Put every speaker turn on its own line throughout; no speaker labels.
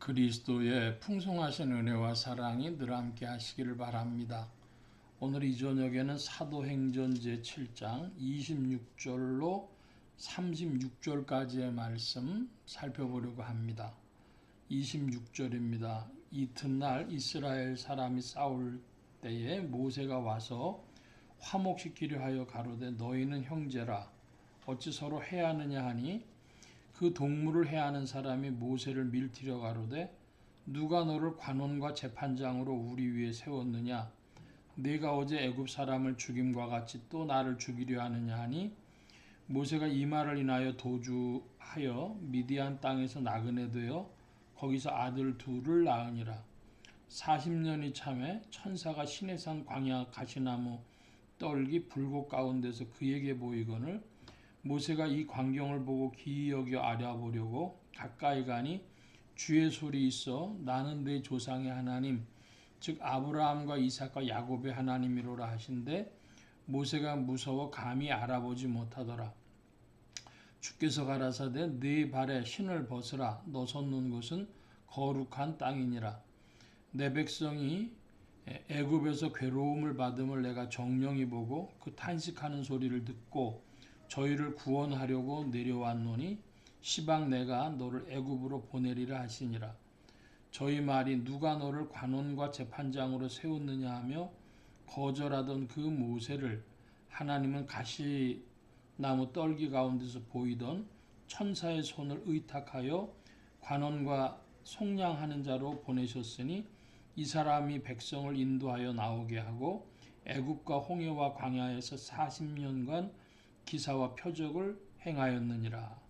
그리스도의 풍성하신 은혜와 사랑이 늘 함께 하시기를 바랍니다. 오늘 이 저녁에는 사도행전 제7장 26절로 36절까지의 말씀 살펴보려고 합니다. 26절입니다. 이튿날 이스라엘 사람이 싸울 때에 모세가 와서 화목시키려 하여 가로되 너희는 형제라 어찌 서로 해하느냐 하니 그 동물을 해하는 사람이 모세를 밀티려 가로되 누가 너를 관원과 재판장으로 우리 위에 세웠느냐 네가 어제 애굽 사람을 죽임과 같이 또 나를 죽이려 하느냐 하니 모세가 이 말을 인하여 도주하여 미디안 땅에서 나그네 되어 거기서 아들 둘을 낳으니라. 40년이 참에 천사가 시내산 광야 가시나무 떨기 불꽃 가운데서 그에게 보이거늘 모세가 이 광경을 보고 기이 여겨 알아보려고 가까이 가니 주의 소리 있어 나는 내 조상의 하나님 즉 아브라함과 이삭과 야곱의 하나님이로라 하신데 모세가 무서워 감히 알아보지 못하더라. 주께서 가라사대 네 발에 신을 벗으라 너 섰는 곳은 거룩한 땅이니라. 내 백성이 애굽에서 괴로움을 받음을 내가 정령이 보고 그 탄식하는 소리를 듣고 저희를 구원하려고 내려왔노니 시방 내가 너를 애굽으로 보내리라 하시니라. 저희 말이 누가 너를 관원과 재판장으로 세웠느냐 하며 거절하던 그 모세를 하나님은 가시나무 떨기 가운데서 보이던 천사의 손을 의탁하여 관원과 속량하는 자로 보내셨으니 이 사람이 백성을 인도하여 나오게 하고 애굽과 홍해와 광야에서 40년간 기사와 표적을 행하였느니라.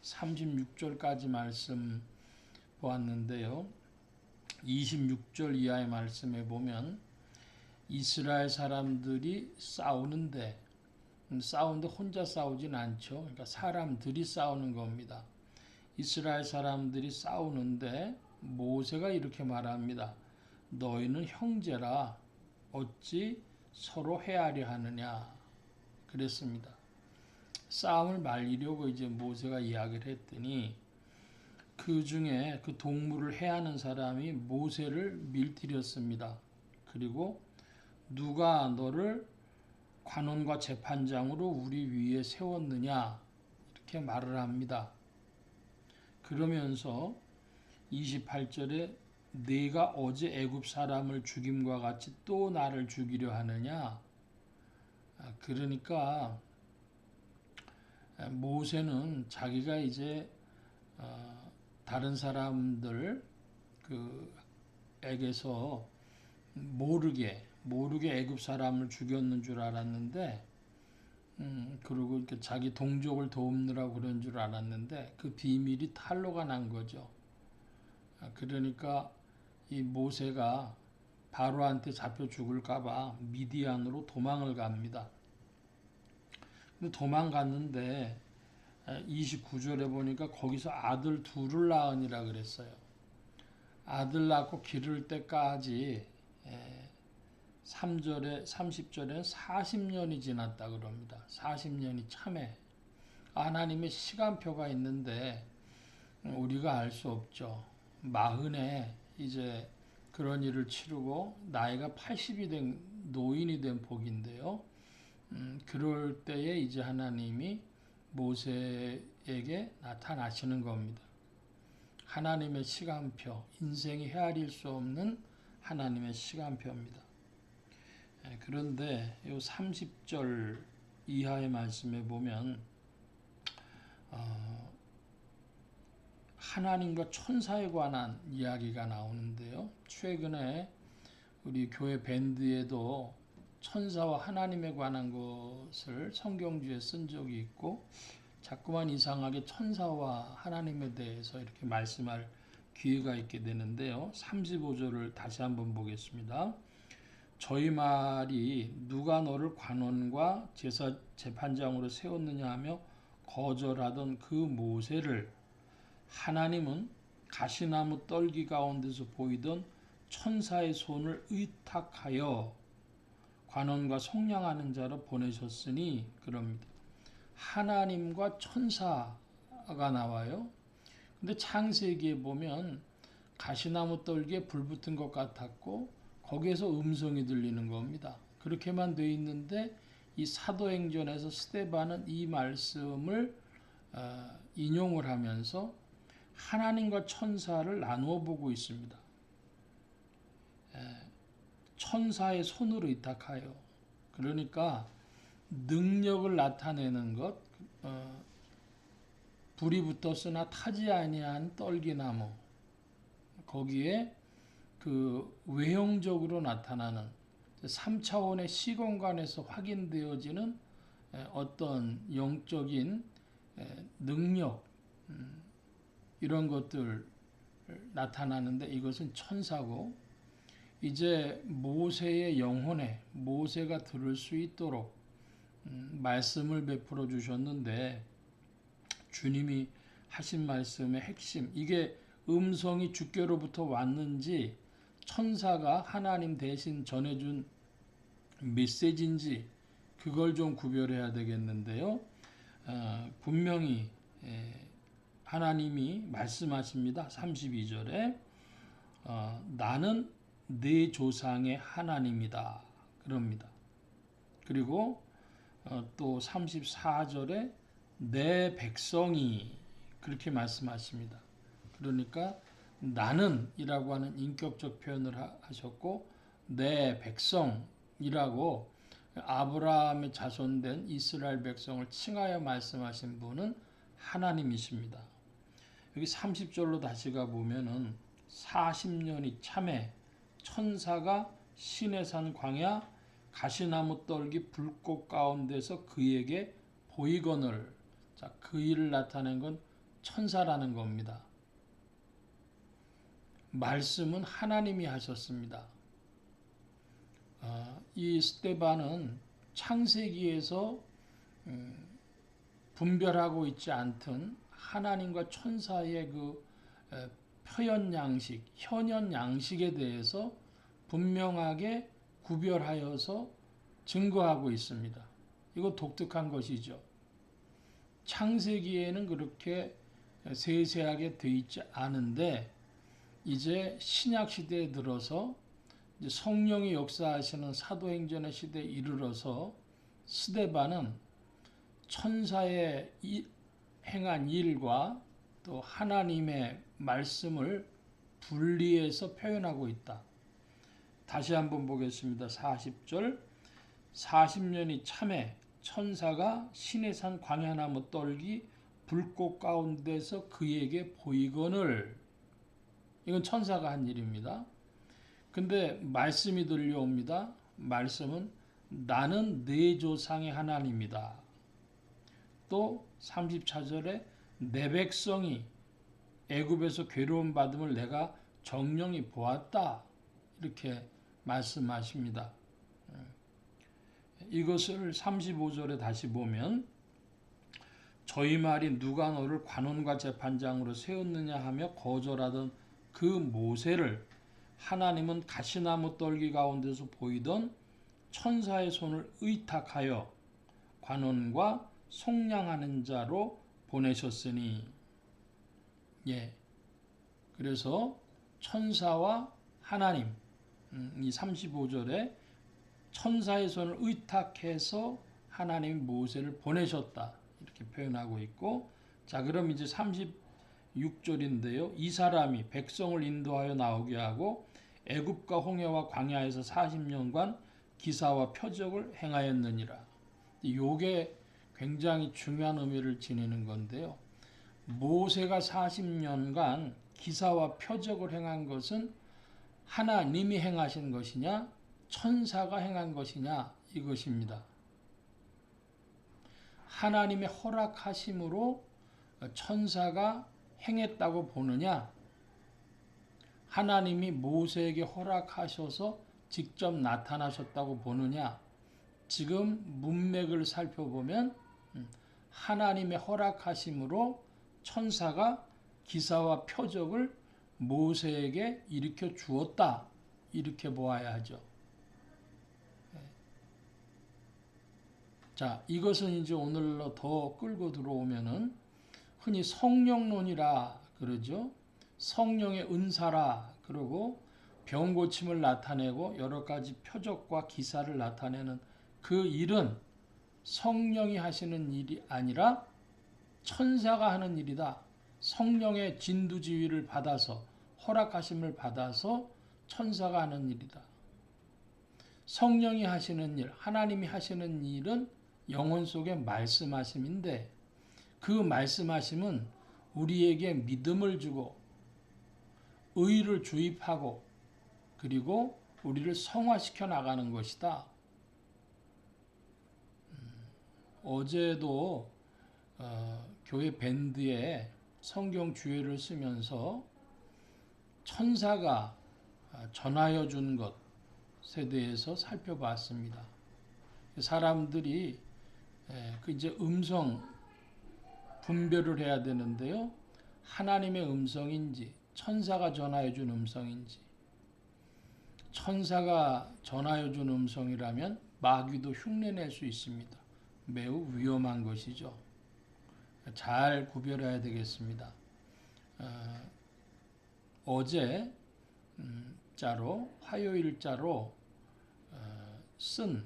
36절까지 말씀 보았는데요. 26절 이하의 말씀에 보면 이스라엘 사람들이 싸우는데 혼자 싸우진 않죠. 그러니까 사람들이 싸우는 겁니다. 이스라엘 사람들이 싸우는데 모세가 이렇게 말합니다. 너희는 형제라 어찌 서로 해하려 하느냐 그랬습니다. 싸움을 말리려고 이제 모세가 이야기를 했더니 그 중에 그 동물을 해하는 사람이 모세를 밀티렸습니다. 그리고 누가 너를 관원과 재판장으로 우리 위에 세웠느냐 이렇게 말을 합니다. 그러면서 28절에 네가 어제 애굽 사람을 죽임과 같이 또 나를 죽이려 하느냐. 그러니까 모세는 자기가 이제 다른 사람들 에게서 모르게 애굽 사람을 죽였는 줄 알았는데 그리고 이렇게 자기 동족을 돕느라고 그런 줄 알았는데 그 비밀이 탄로가 난 거죠. 그러니까 이 모세가 바로한테 잡혀 죽을까봐 미디안으로 도망을 갑니다. 근데 도망갔는데 29절에 보니까 거기서 아들 둘을 낳으니라 그랬어요. 아들 낳고 기를 때까지 30절에는 40년이 지났다 그럽니다. 40년이 참에 하나님의 시간표가 있는데 우리가 알 수 없죠. 마흔에 이제 그런 일을 치르고 나이가 80이 된 노인이 된 복인데요. 그럴 때에 이제 하나님이 모세에게 나타나시는 겁니다. 하나님의 시간표, 인생이 헤아릴 수 없는 하나님의 시간표입니다. 그런데 이 30절 이하의 말씀에 보면 하나님과 천사에 관한 이야기가 나오는데요. 최근에 우리 교회 밴드에도 천사와 하나님에 관한 것을 성경주에 쓴 적이 있고 자꾸만 이상하게 천사와 하나님에 대해서 이렇게 말씀할 기회가 있게 되는데요. 35절을 다시 한번 보겠습니다. 저희 말이 누가 너를 관원과 재판장으로 세웠느냐 하며 거절하던 그 모세를 하나님은 가시나무 떨기 가운데서 보이던 천사의 손을 의탁하여 관원과 속량하는 자로 보내셨으니 그럽니다. 하나님과 천사가 나와요. 근데 창세기에 보면 가시나무 떨기에 불 붙은 것 같았고 거기에서 음성이 들리는 겁니다. 그렇게만 돼 있는데 이 사도행전에서 스데반은 이 말씀을 인용을 하면서 하나님과 천사를 나누어 보고 있습니다. 천사의 손으로 의탁하여, 그러니까 능력을 나타내는 것, 불이 붙었으나 타지 아니한 떨기나무, 거기에 그 외형적으로 나타나는 3차원의 시공간에서 확인되어지는 어떤 영적인 능력, 이런 것들 나타나는데 이것은 천사고, 이제 모세의 영혼에 모세가 들을 수 있도록 말씀을 베풀어 주셨는데, 주님이 하신 말씀의 핵심, 이게 음성이 주께로부터 왔는지 천사가 하나님 대신 전해준 메시지인지 그걸 좀 구별해야 되겠는데요. 분명히 하나님이 말씀하십니다. 32절에 나는 네 조상의 하나님이다 그럽니다. 그리고 또 34절에 내 백성이 그렇게 말씀하십니다. 그러니까 나는 이라고 하는 인격적 표현을 하셨고, 내 백성이라고 아브라함의 자손된 이스라엘 백성을 칭하여 말씀하신 분은 하나님이십니다. 여기 30절로 다시 가보면은 40년이 참에 천사가 시내산 광야 가시나무 떨기 불꽃 가운데서 그에게 보이거늘. 자, 그 일을 나타낸 건 천사라는 겁니다. 말씀은 하나님이 하셨습니다. 이 스데반은 창세기에서 분별하고 있지 않던 하나님과 천사의 그 표현 양식, 현현 양식에 대해서 분명하게 구별하여서 증거하고 있습니다. 이거 독특한 것이죠. 창세기에는 그렇게 세세하게 되어 있지 않은데 이제 신약 시대에 들어서 이제 성령이 역사하시는 사도행전의 시대에 이르러서 스데반은 천사의 행한 일과 또 하나님의 말씀을 분리해서 표현하고 있다. 다시 한번 보겠습니다. 40절 40년이 참에 천사가 시내산 광야나무 떨기 불꽃 가운데서 그에게 보이거늘. 이건 천사가 한 일입니다. 근데 말씀이 들려옵니다. 말씀은 나는 네 조상의 하나님이다. 또 34절에 내 백성이 애굽에서 괴로움 받음을 내가 정령이 보았다. 이렇게 말씀하십니다. 이것을 35절에 다시 보면 저희 말이 누가 너를 관원과 재판장으로 세웠느냐 하며 거절하던 그 모세를 하나님은 가시나무 떨기 가운데서 보이던 천사의 손을 의탁하여 관원과 속량하는 자로 보내셨으니. 그래서 천사와 하나님, 이 35절에 천사의 손을 의탁해서 하나님 모세를 보내셨다. 이렇게 표현하고 있고, 자, 그럼 이제 36절인데요. 이 사람이 백성을 인도하여 나오게 하고 애굽과 홍해와 광야에서 40년간 기사와 표적을 행하였느니라. 이게 굉장히 중요한 의미를 지니는 건데요. 모세가 40년간 기사와 표적을 행한 것은 하나님이 행하신 것이냐 천사가 행한 것이냐 이것입니다. 하나님의 허락하심으로 천사가 행했다고 보느냐, 하나님이 모세에게 허락하셔서 직접 나타나셨다고 보느냐. 지금 문맥을 살펴보면 하나님의 허락하심으로 천사가 기사와 표적을 모세에게 일으켜 주었다. 이렇게 보아야 하죠. 자, 이것은 이제 오늘로 더 끌고 들어오면은 흔히 성령론이라 그러죠. 성령의 은사라 그러고 병 고침을 나타내고 여러 가지 표적과 기사를 나타내는 그 일은 성령이 하시는 일이 아니라 천사가 하는 일이다. 성령의 진두지휘를 받아서 허락하심을 받아서 천사가 하는 일이다. 성령이 하시는 일, 하나님이 하시는 일은 영혼 속에 말씀하심인데 그 말씀하심은 우리에게 믿음을 주고 의를 주입하고 그리고 우리를 성화시켜 나가는 것이다. 어제도 교회 밴드에 성경 주예를 쓰면서 천사가 전하여 준 것에 대해서 살펴봤습니다. 사람들이 이제 음성 분별을 해야 되는데요. 하나님의 음성인지 천사가 전하여 준 음성인지 천사가 전하여 준 음성이라면 마귀도 흉내낼 수 있습니다. 매우 위험한 것이죠. 잘 구별해야 되겠습니다. 어제 자로 화요일자로 쓴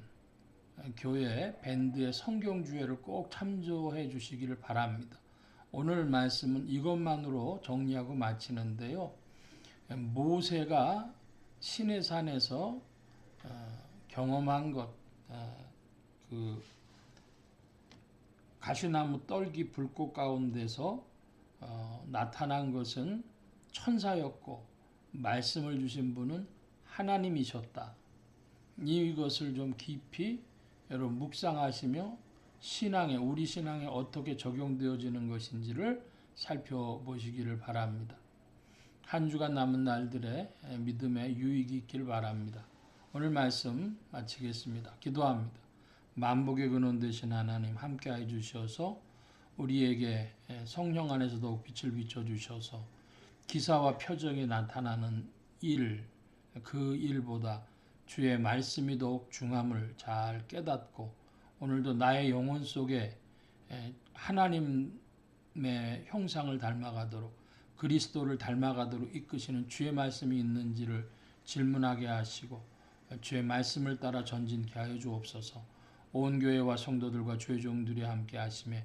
교회 밴드의 성경주예를 꼭 참조해 주시기를 바랍니다. 오늘 말씀은 이것만으로 정리하고 마치는데요. 모세가 시내산에서 경험한 것, 그 가시나무 떨기 불꽃 가운데서 나타난 것은 천사였고 말씀을 주신 분은 하나님이셨다. 이것을 좀 깊이 여러분 묵상하시며 우리 신앙에 어떻게 적용되어지는 것인지를 살펴보시기를 바랍니다. 한 주간 남은 날들의 믿음에 유익이 있길 바랍니다. 오늘 말씀 마치겠습니다. 기도합니다. 만복의 근원 되신 하나님 함께해 주셔서 우리에게 성령 안에서 더욱 빛을 비춰주셔서 기사와 표적이 나타나는 그 일보다 주의 말씀이 더욱 중함을 잘 깨닫고 오늘도 나의 영혼 속에 하나님의 형상을 닮아가도록 그리스도를 닮아가도록 이끄시는 주의 말씀이 있는지를 질문하게 하시고 주의 말씀을 따라 전진케 하여 주옵소서. 온 교회와 성도들과 주의 종들이 함께 하시며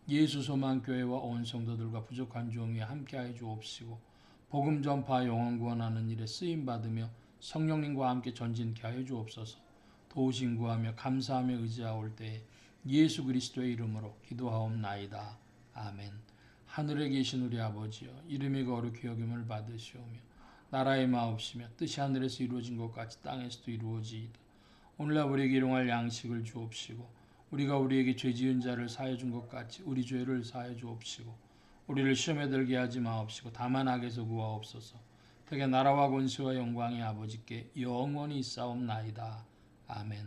예수 소망 교회와 온 성도들과 부족한 종이 함께 하여 주옵시고 복음 전파 영혼 구원하는 일에 쓰임 받으며 성령님과 함께 전진케 하여 주옵소서. 도우심 구하며 감사하며 의지하올 때에 예수 그리스도의 이름으로 기도하옵나이다. 아멘. 하늘에 계신 우리 아버지여 이름이 거룩히 여김을 받으시오며 나라의 마옵시며 뜻이 하늘에서 이루어진 것 같이 땅에서도 이루어지이다. 오늘날 우리에게 일용할 양식을 주옵시고 우리가 우리에게 죄 지은 자를 사하여 준 것 같이 우리 죄를 사하여 주옵시고 우리를 시험에 들게 하지 마옵시고 다만 악에서 구하옵소서. 되게 나라와 권세와 영광의 아버지께 영원히 있사옵나이다. 아멘.